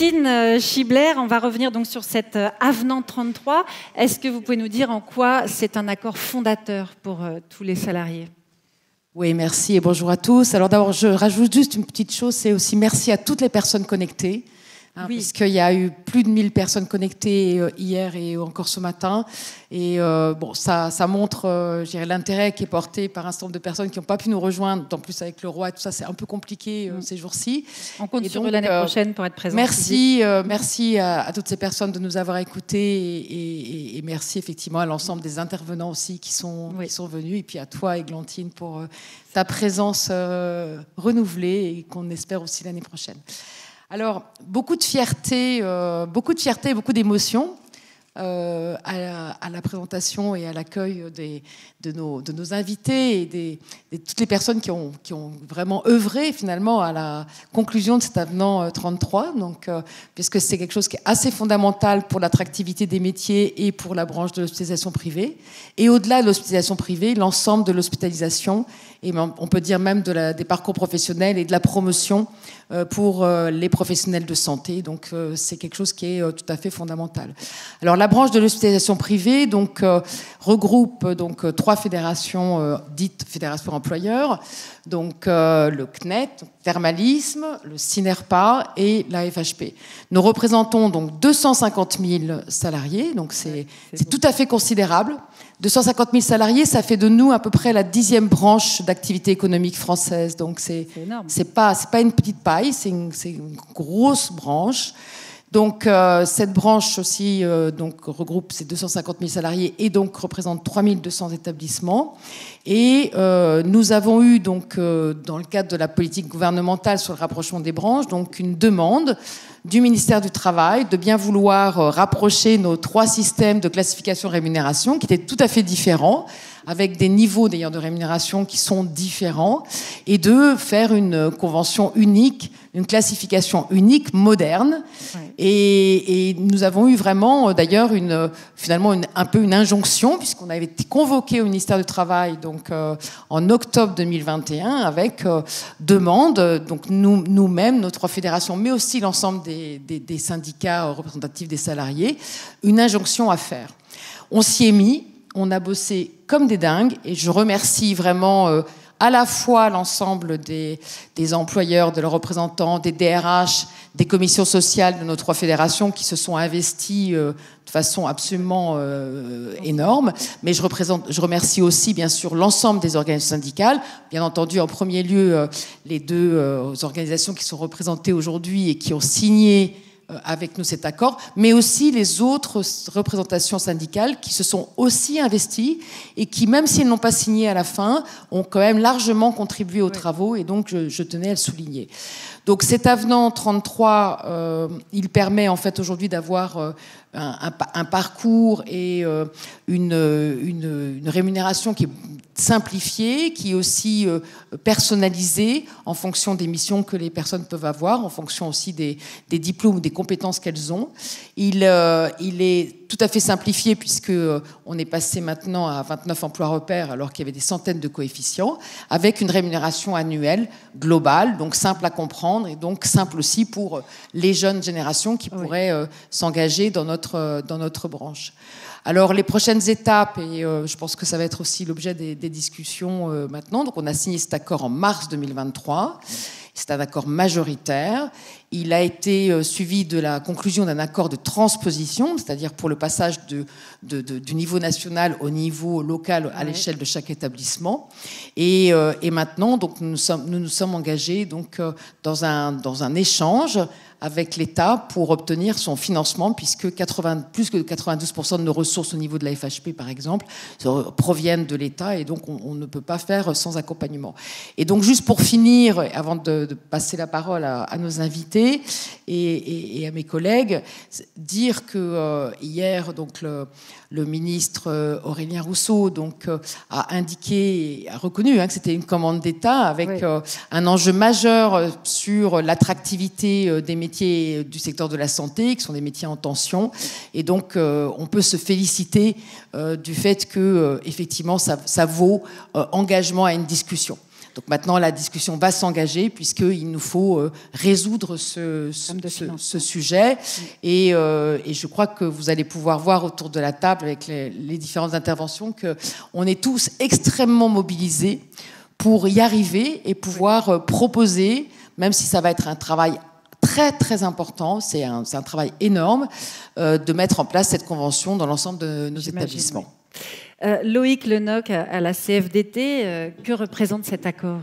Glontine Schibler, on va revenir donc sur cet avenant 33. Est-ce que vous pouvez nous dire en quoi c'est un accord fondateur pour tous les salariés ? Oui, merci et bonjour à tous. Alors d'abord, je rajoute juste une petite chose, c'est aussi merci à toutes les personnes connectées. Oui. Puisqu'il y a eu plus de 1000 personnes connectées hier et encore ce matin. Et bon, ça montre je dirais, l'intérêt qui est porté par un certain nombre de personnes qui n'ont pas pu nous rejoindre. En plus, avec le roi et tout ça, c'est un peu compliqué ces jours-ci. On compte sur eux l'année prochaine pour être présents. Merci à toutes ces personnes de nous avoir écoutés et merci effectivement à l'ensemble des intervenants aussi qui sont venus. Et puis à toi, Églantine, pour ta présence renouvelée et qu'on espère aussi l'année prochaine. Alors, beaucoup de fierté et beaucoup d'émotions à la présentation et à l'accueil de nos invités et de toutes les personnes qui ont vraiment œuvré finalement à la conclusion de cet avenant 33, donc, puisque c'est quelque chose qui est assez fondamental pour l'attractivité des métiers et pour la branche de l'hospitalisation privée. Et au-delà de l'hospitalisation privée, l'ensemble de l'hospitalisation, et on peut dire même des parcours professionnels et de la promotion pour les professionnels de santé. Donc c'est quelque chose qui est tout à fait fondamental. Alors la branche de l'hospitalisation privée donc, regroupe donc, 3 fédérations dites fédérations employeurs, donc le CNET, Thermalisme, le CINERPA et la FHP. Nous représentons donc 250 000 salariés, donc c'est tout à fait considérable. 250 000 salariés, ça fait de nous à peu près la 10e branche d'activité économique française. Donc c'est pas une petite paille, c'est une grosse branche. Donc cette branche aussi donc regroupe ces 250 000 salariés et donc représente 3 200 établissements. Et nous avons eu donc dans le cadre de la politique gouvernementale sur le rapprochement des branches donc une demande du ministère du Travail de bien vouloir rapprocher nos 3 systèmes de classification rémunération qui étaient tout à fait différents, avec des niveaux d'ailleurs de rémunération qui sont différents, et de faire une convention unique, une classification unique, moderne. Ouais. Et nous avons eu vraiment d'ailleurs finalement un peu une injonction, puisqu'on avait été convoqué au ministère du Travail donc, en octobre 2021 avec demande, donc nous-mêmes, nos 3 fédérations, mais aussi l'ensemble des syndicats représentatifs des salariés, une injonction à faire. On s'y est mis, on a bossé comme des dingues et je remercie vraiment à la fois l'ensemble des employeurs, de leurs représentants, des DRH, des commissions sociales de nos 3 fédérations qui se sont investis de façon absolument énorme. Mais je remercie aussi, bien sûr, l'ensemble des organisations syndicales. Bien entendu, en premier lieu, les 2 organisations qui sont représentées aujourd'hui et qui ont signé avec nous cet accord, mais aussi les autres représentations syndicales qui se sont aussi investies et qui, même si elles n'ont pas signé à la fin, ont quand même largement contribué aux travaux et donc je tenais à le souligner. Donc cet avenant 33, il permet en fait aujourd'hui d'avoir un parcours et une rémunération qui est simplifiée, qui est aussi personnalisée en fonction des missions que les personnes peuvent avoir, en fonction aussi des diplômes ou des compétences qu'elles ont. Il est tout à fait simplifié puisque on est passé maintenant à 29 emplois repères alors qu'il y avait des centaines de coefficients, avec une rémunération annuelle globale, donc simple à comprendre et donc simple aussi pour les jeunes générations qui pourraient s'engager dans notre branche. Alors les prochaines étapes, et je pense que ça va être aussi l'objet des discussions maintenant, donc on a signé cet accord en mars 2023, c'est un accord majoritaire, il a été suivi de la conclusion d'un accord de transposition, c'est-à-dire pour le passage du niveau national au niveau local à l'échelle de chaque établissement, et maintenant donc, nous nous sommes engagés donc, dans un échange avec l'État pour obtenir son financement, puisque plus que 92% de nos ressources au niveau de la FHP, par exemple, proviennent de l'État, et donc on ne peut pas faire sans accompagnement. Et donc, juste pour finir, avant de passer la parole à nos invités et à mes collègues, dire que hier, donc, le ministre Aurélien Rousseau donc, a indiqué, a reconnu que c'était une commande d'État avec un enjeu majeur sur l'attractivité des métiers du secteur de la santé, qui sont des métiers en tension. Et donc, on peut se féliciter du fait que, effectivement, ça vaut engagement à une discussion. Donc maintenant, la discussion va s'engager puisqu'il nous faut résoudre ce sujet. Et je crois que vous allez pouvoir voir autour de la table avec les différentes interventions qu'on est tous extrêmement mobilisés pour y arriver et pouvoir proposer, même si ça va être un travail très très important, c'est un travail énorme, de mettre en place cette convention dans l'ensemble de nos établissements. Oui. Loïc Lenoc à la CFDT, que représente cet accord ?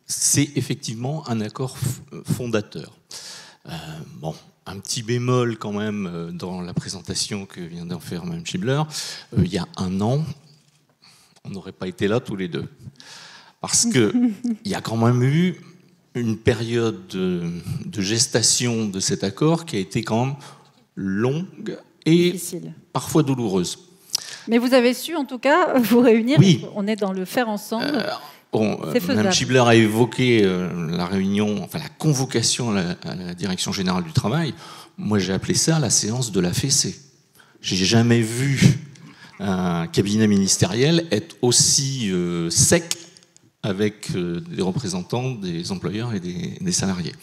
C'est effectivement un accord fondateur. Bon, un petit bémol quand même dans la présentation que vient d'en faire Mme Schibler. Il y a un an, on n'aurait pas été là tous les deux. Parce qu'il y a quand même eu une période de gestation de cet accord qui a été quand même longue et difficile, parfois douloureuse. Mais vous avez su en tout cas vous réunir. Oui. On est dans le faire ensemble. Mme Schibler a évoqué la réunion, enfin la convocation à la Direction Générale du Travail. Moi, j'ai appelé ça la séance de la fessée. J'ai jamais vu un cabinet ministériel être aussi sec avec des représentants des employeurs et des salariés.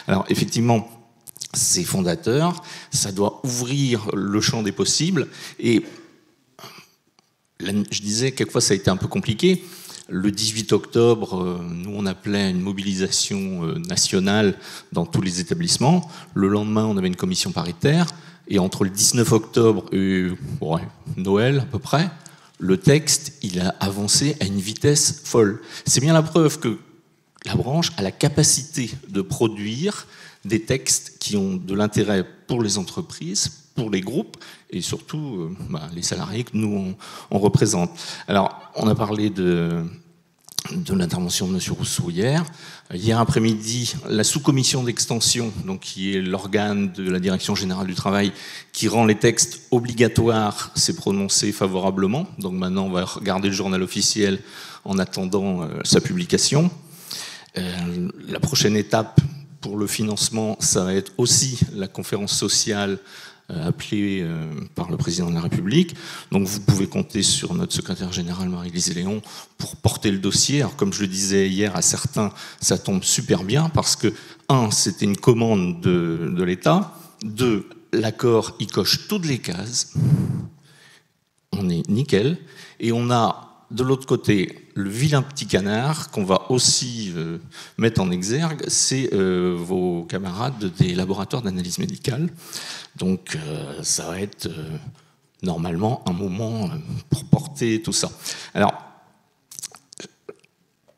Alors, effectivement, c'est fondateur, ça doit ouvrir le champ des possibles. Et je disais, quelquefois, ça a été un peu compliqué. Le 18 octobre, nous, on appelait une mobilisation nationale dans tous les établissements. Le lendemain, on avait une commission paritaire. Et entre le 19 octobre et Noël, à peu près, le texte, il a avancé à une vitesse folle. C'est bien la preuve que la branche a la capacité de produire des textes qui ont de l'intérêt pour les entreprises, pour les groupes et surtout les salariés que nous, on représente. Alors, on a parlé de l'intervention de M. Rousseau hier. Hier après-midi, la sous-commission d'extension, donc qui est l'organe de la Direction Générale du Travail, qui rend les textes obligatoires, s'est prononcée favorablement. Donc maintenant, on va regarder le journal officiel en attendant sa publication. La prochaine étape pour le financement, ça va être aussi la conférence sociale appelée par le président de la République. Donc vous pouvez compter sur notre secrétaire générale Marie-Lise Léon pour porter le dossier. Alors comme je le disais hier à certains, ça tombe super bien parce que, un, c'était une commande de l'État. Deux, l'accord, il coche toutes les cases. On est nickel. Et on a de l'autre côté le vilain petit canard qu'on va aussi mettre en exergue, c'est vos camarades des laboratoires d'analyse médicale. Donc ça va être normalement un moment pour porter tout ça. Alors,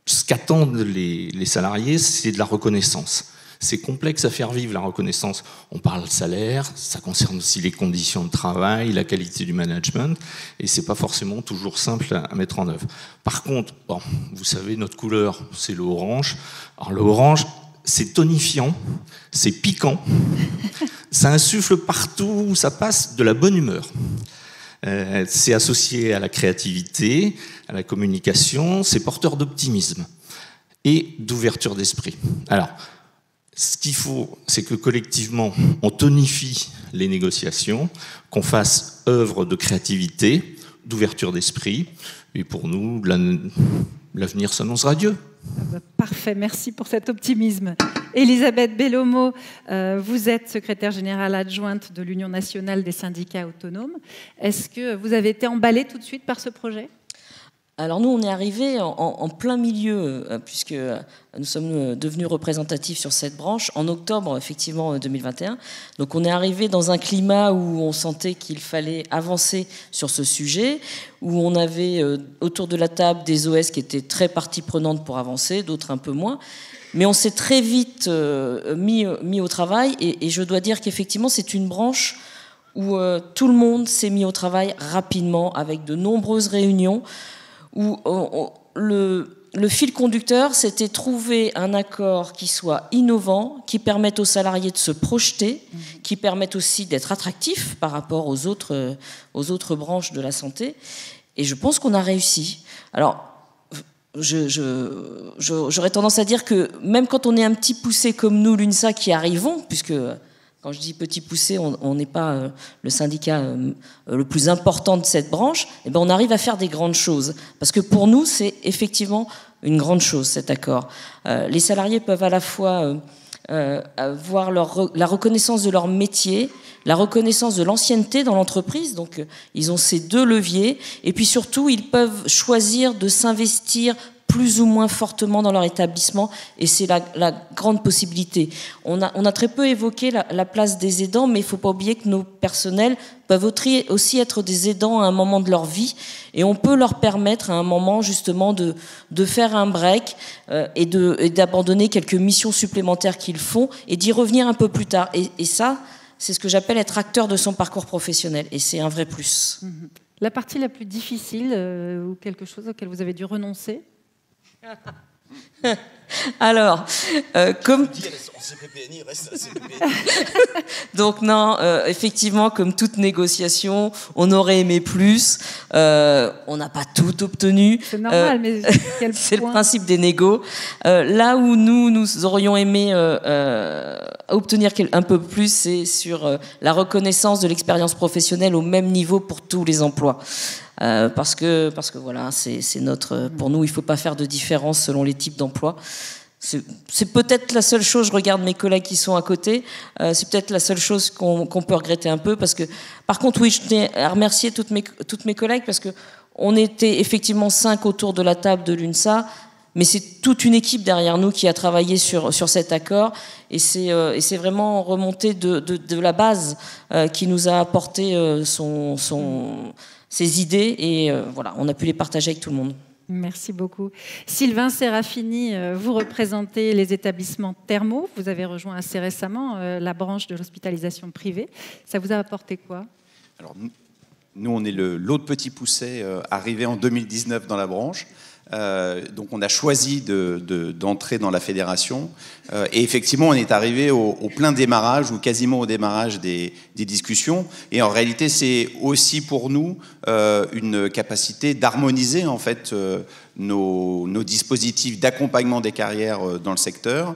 ce qu'attendent les salariés, c'est de la reconnaissance. C'est complexe à faire vivre, la reconnaissance. On parle salaire, ça concerne aussi les conditions de travail, la qualité du management, et c'est pas forcément toujours simple à mettre en œuvre. Par contre, bon, vous savez, notre couleur, c'est le orange. Alors le orange, c'est tonifiant, c'est piquant, ça insuffle partout où ça passe de la bonne humeur. C'est associé à la créativité, à la communication, c'est porteur d'optimisme et d'ouverture d'esprit. Alors, ce qu'il faut, c'est que collectivement, on tonifie les négociations, qu'on fasse œuvre de créativité, d'ouverture d'esprit. Et pour nous, l'avenir s'annonce radieux. Parfait, merci pour cet optimisme. Elisabeth Bellomo, vous êtes secrétaire générale adjointe de l'Union nationale des syndicats autonomes. Est-ce que vous avez été emballée tout de suite par ce projet ? Alors nous, on est arrivés en plein milieu, puisque nous sommes devenus représentatifs sur cette branche en octobre, effectivement, 2021. Donc on est arrivés dans un climat où on sentait qu'il fallait avancer sur ce sujet, où on avait autour de la table des OS qui étaient très partie prenante pour avancer, d'autres un peu moins. Mais on s'est très vite mis au travail, et je dois dire qu'effectivement, c'est une branche où tout le monde s'est mis au travail rapidement, avec de nombreuses réunions, où le fil conducteur, c'était trouver un accord qui soit innovant, qui permette aux salariés de se projeter, qui permette aussi d'être attractif par rapport aux autres branches de la santé. Et je pense qu'on a réussi. Alors, j'aurais tendance à dire que même quand on est un petit poussé comme nous, l'UNSA, qui arrivons, puisque quand je dis petit poussé, on n'est pas le syndicat le plus important de cette branche, eh ben on arrive à faire des grandes choses. Parce que pour nous, c'est effectivement une grande chose, cet accord. Les salariés peuvent à la fois avoir la reconnaissance de leur métier, la reconnaissance de l'ancienneté dans l'entreprise, donc ils ont ces deux leviers, et puis surtout, ils peuvent choisir de s'investir plus ou moins fortement dans leur établissement, et c'est la grande possibilité. On a très peu évoqué la place des aidants, mais il ne faut pas oublier que nos personnels peuvent aussi être des aidants à un moment de leur vie, et on peut leur permettre à un moment justement de faire un break et d'abandonner quelques missions supplémentaires qu'ils font, et d'y revenir un peu plus tard. Et ça, c'est ce que j'appelle être acteur de son parcours professionnel, et c'est un vrai plus. La partie la plus difficile, ou quelque chose auquel vous avez dû renoncer? Alors, comme donc non, effectivement, comme toute négociation, on aurait aimé plus. On n'a pas tout obtenu. C'est normal, mais quel c'est le principe des négos. Là où nous aurions aimé obtenir un peu plus, c'est sur la reconnaissance de l'expérience professionnelle au même niveau pour tous les emplois. Parce que voilà, c'est notre. Pour nous, il ne faut pas faire de différence selon les types d'emplois. C'est peut-être la seule chose. Je regarde mes collègues qui sont à côté. C'est peut-être la seule chose qu'on peut regretter un peu, parce que. Par contre, oui, je tenais à remercier toutes mes collègues, parce que on était effectivement 5 autour de la table de l'UNSA. Mais c'est toute une équipe derrière nous qui a travaillé sur cet accord, et c'est vraiment remonté de la base qui nous a apporté ses idées, et voilà, on a pu les partager avec tout le monde. Merci beaucoup. Sylvain Serafini, vous représentez les établissements thermaux. Vous avez rejoint assez récemment la branche de l'hospitalisation privée. Ça vous a apporté quoi? Alors, nous, on est l'autre petit pousset arrivé en 2019 dans la branche. Donc on a choisi d'entrer dans la fédération, et effectivement on est arrivé au plein démarrage, ou quasiment au démarrage des discussions, et en réalité c'est aussi pour nous une capacité d'harmoniser en fait nos dispositifs d'accompagnement des carrières dans le secteur,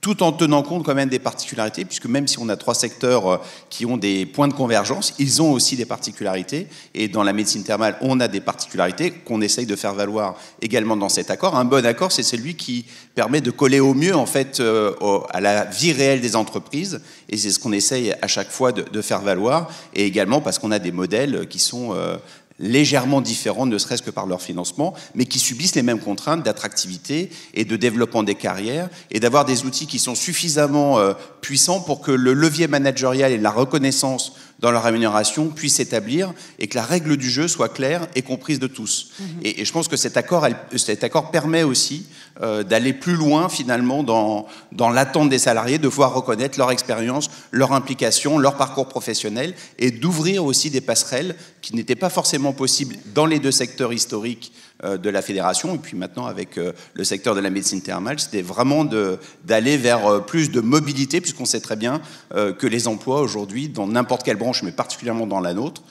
tout en tenant compte quand même des particularités, puisque même si on a 3 secteurs qui ont des points de convergence, ils ont aussi des particularités, et dans la médecine thermale, on a des particularités qu'on essaye de faire valoir également dans cet accord. Un bon accord, c'est celui qui permet de coller au mieux en fait à la vie réelle des entreprises, et c'est ce qu'on essaye à chaque fois de faire valoir, et également parce qu'on a des modèles qui sont légèrement différents, ne serait-ce que par leur financement, mais qui subissent les mêmes contraintes d'attractivité et de développement des carrières, et d'avoir des outils qui sont suffisamment puissants pour que le levier managérial et la reconnaissance dans leur rémunération puissent s'établir, et que la règle du jeu soit claire et comprise de tous. Et je pense que cet accord permet aussi d'aller plus loin finalement dans l'attente des salariés, de pouvoir reconnaître leur expérience, leur implication, leur parcours professionnel, et d'ouvrir aussi des passerelles qui n'étaient pas forcément possibles dans les 2 secteurs historiques de la fédération, et puis maintenant avec le secteur de la médecine thermale, c'était vraiment d'aller vers plus de mobilité, puisqu'on sait très bien que les emplois aujourd'hui, dans n'importe quelle branche, mais particulièrement dans la nôtre,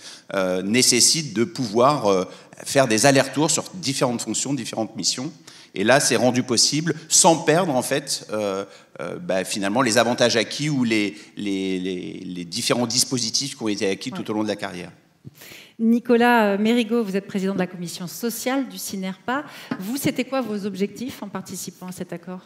nécessitent de pouvoir faire des allers-retours sur différentes fonctions, différentes missions. Et là, c'est rendu possible sans perdre en fait finalement les avantages acquis ou les différents dispositifs qui ont été acquis tout au long de la carrière. Nicolas Mérigot, vous êtes président de la commission sociale du CINERPA. Vous, c'était quoi vos objectifs en participant à cet accord?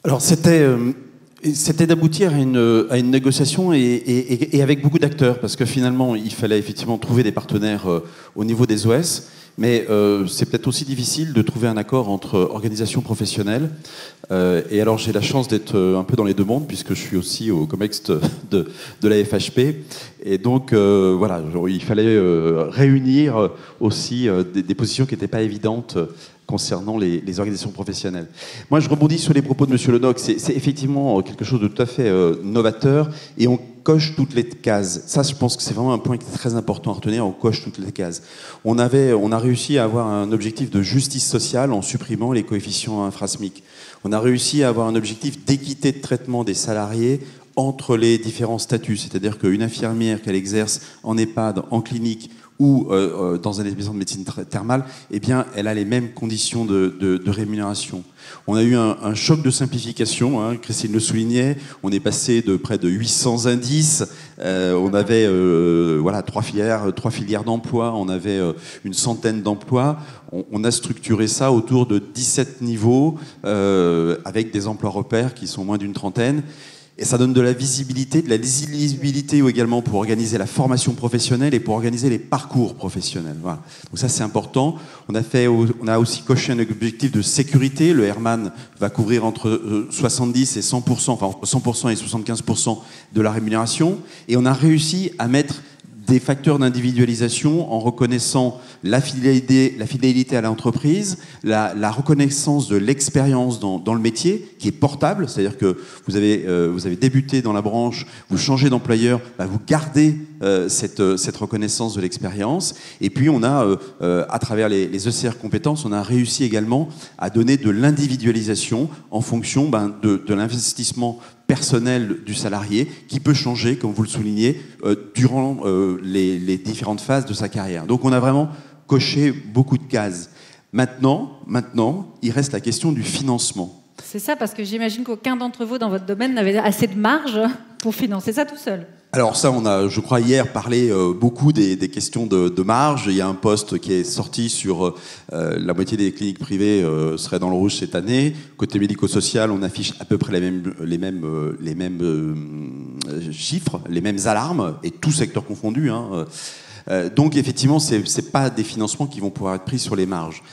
Alors, c'était d'aboutir à une négociation et avec beaucoup d'acteurs, parce que finalement, il fallait effectivement trouver des partenaires au niveau des OS, mais c'est peut-être aussi difficile de trouver un accord entre organisations professionnelles. Et alors, j'ai la chance d'être un peu dans les 2 mondes, puisque je suis aussi au COMEX de la FHP. Et donc, voilà, il fallait réunir aussi des positions qui n'étaient pas évidentes concernant les organisations professionnelles. Moi, je rebondis sur les propos de M. Lennox. C'est effectivement quelque chose de tout à fait novateur, et coche toutes les cases. Ça, je pense que c'est vraiment un point qui est très important à retenir. On coche toutes les cases. On a réussi à avoir un objectif de justice sociale en supprimant les coefficients infra-SMIC. On a réussi à avoir un objectif d'équité de traitement des salariés entre les différents statuts. C'est-à-dire qu'une infirmière qu'elle exerce en EHPAD, en clinique ou dans un établissement de médecine thermale, eh bien, elle a les mêmes conditions de rémunération. On a eu un choc de simplification, hein, Christine le soulignait, on est passé de près de 800 indices, on avait voilà, 3 filières d'emploi, on avait une centaine d'emplois, on a structuré ça autour de 17 niveaux, avec des emplois repères qui sont moins d'une trentaine. Et ça donne de la visibilité, de la lisibilité également pour organiser la formation professionnelle et pour organiser les parcours professionnels. Voilà. Donc ça, c'est important. On a aussi coché un objectif de sécurité. Le Herman va couvrir entre 70 et 100%, enfin 100% et 75% de la rémunération. Et on a réussi à mettre des facteurs d'individualisation en reconnaissant la fidélité à l'entreprise, la reconnaissance de l'expérience dans le métier qui est portable, c'est-à-dire que vous avez débuté dans la branche, vous changez d'employeur, bah vous gardez cette reconnaissance de l'expérience. Et puis on a, à travers les ECR compétences, on a réussi également à donner de l'individualisation en fonction de l'investissement personnel du salarié qui peut changer, comme vous le soulignez, durant les différentes phases de sa carrière. Donc on a vraiment coché beaucoup de cases. Maintenant, il reste la question du financement. C'est ça, parce que j'imagine qu'aucun d'entre vous dans votre domaine n'avait assez de marge pour financer ça tout seul. Alors ça, on a, je crois, hier parlé beaucoup des questions de marge. Il y a un poste qui est sorti sur la moitié des cliniques privées seraient dans le rouge cette année. Côté médico-social, on affiche à peu près les mêmes chiffres, les mêmes alarmes, et tout secteur confondu. Hein. Donc effectivement, c'est pas des financements qui vont pouvoir être pris sur les marges.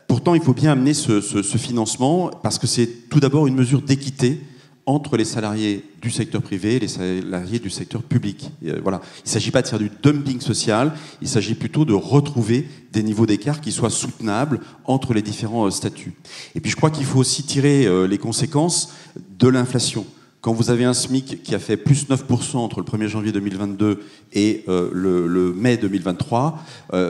Pourtant, il faut bien amener ce financement parce que c'est tout d'abord une mesure d'équité entre les salariés du secteur privé et les salariés du secteur public. Voilà. Il ne s'agit pas de faire du dumping social, il s'agit plutôt de retrouver des niveaux d'écart qui soient soutenables entre les différents statuts. Et puis je crois qu'il faut aussi tirer les conséquences de l'inflation. Quand vous avez un SMIC qui a fait plus 9% entre le 1er janvier 2022 et le mai 2023,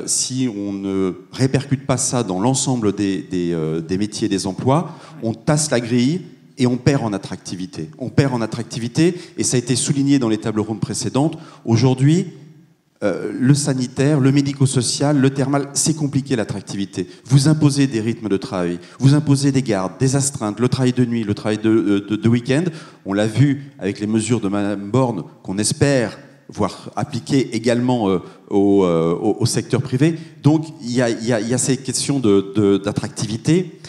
si on ne répercute pas ça dans l'ensemble des métiers et des emplois, on tasse la grille et on perd en attractivité. On perd en attractivité, et ça a été souligné dans les tables rondes précédentes. Aujourd'hui, le sanitaire, le médico-social, le thermal, c'est compliqué l'attractivité. Vous imposez des rythmes de travail, vous imposez des gardes, des astreintes, le travail de nuit, le travail de week-end. On l'a vu avec les mesures de Mme Borne qu'on espère voir appliquer également au secteur privé. Donc il y a ces questions d'attractivité.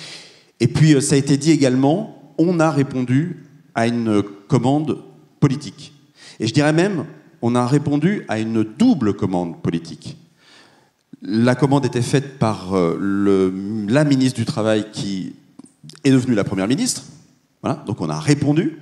Et puis ça a été dit également, on a répondu à une commande politique. Et je dirais même, on a répondu à une double commande politique. La commande était faite par la ministre du Travail qui est devenue la Première ministre. Voilà, donc on a répondu.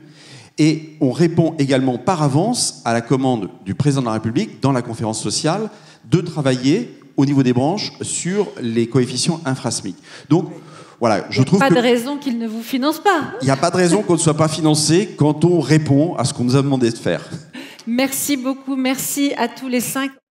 Et on répond également par avance à la commande du Président de la République dans la conférence sociale de travailler au niveau des branches sur les coefficients infra-SMIC. Donc, voilà, je trouve pas de raison qu'il ne vous finance pas. Il n'y a pas de raison qu'on ne soit pas financé quand on répond à ce qu'on nous a demandé de faire. Merci beaucoup, merci à tous les 5.